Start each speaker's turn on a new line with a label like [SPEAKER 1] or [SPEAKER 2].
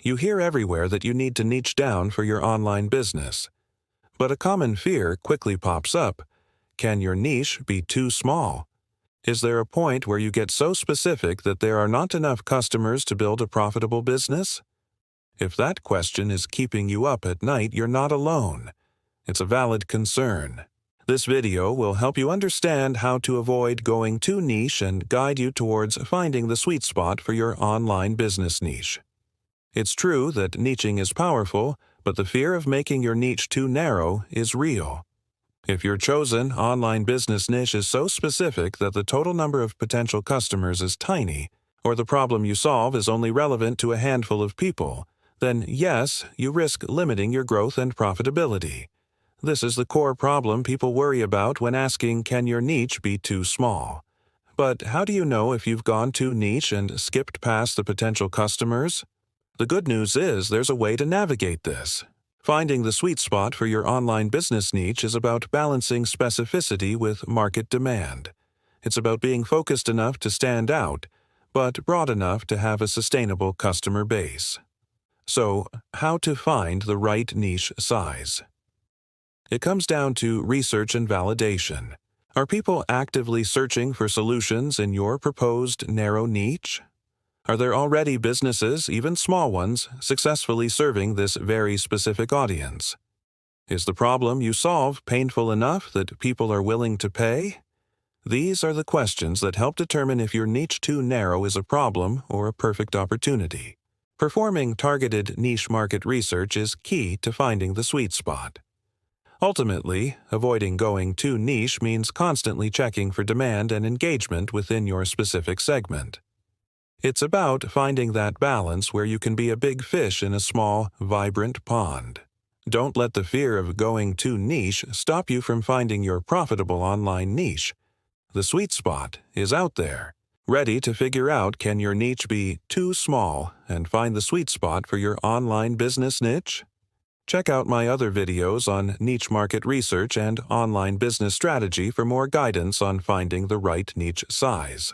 [SPEAKER 1] You hear everywhere that you need to niche down for your online business. But a common fear quickly pops up. Can your niche be too small? Is there a point where you get so specific that there are not enough customers to build a profitable business? If that question is keeping you up at night, you're not alone. It's a valid concern. This video will help you understand how to avoid going too niche and guide you towards finding the sweet spot for your online business niche. It's true that niching is powerful, but the fear of making your niche too narrow is real. If your chosen online business niche is so specific that the total number of potential customers is tiny, or the problem you solve is only relevant to a handful of people, then yes, you risk limiting your growth and profitability. This is the core problem people worry about when asking, can your niche be too small? But how do you know if you've gone too niche and skipped past the potential customers? The good news is there's a way to navigate this. Finding the sweet spot for your online business niche is about balancing specificity with market demand. It's about being focused enough to stand out, but broad enough to have a sustainable customer base. So, how to find the right niche size? It comes down to research and validation. Are people actively searching for solutions in your proposed narrow niche? Are there already businesses, even small ones, successfully serving this very specific audience? Is the problem you solve painful enough that people are willing to pay? These are the questions that help determine if your niche too narrow is a problem or a perfect opportunity. Performing targeted niche market research is key to finding the sweet spot. Ultimately, avoiding going too niche means constantly checking for demand and engagement within your specific segment. It's about finding that balance where you can be a big fish in a small, vibrant pond. Don't let the fear of going too niche stop you from finding your profitable online niche. The sweet spot is out there. Ready to figure out, can your niche be too small and find the sweet spot for your online business niche? Check out my other videos on niche market research and online business strategy for more guidance on finding the right niche size.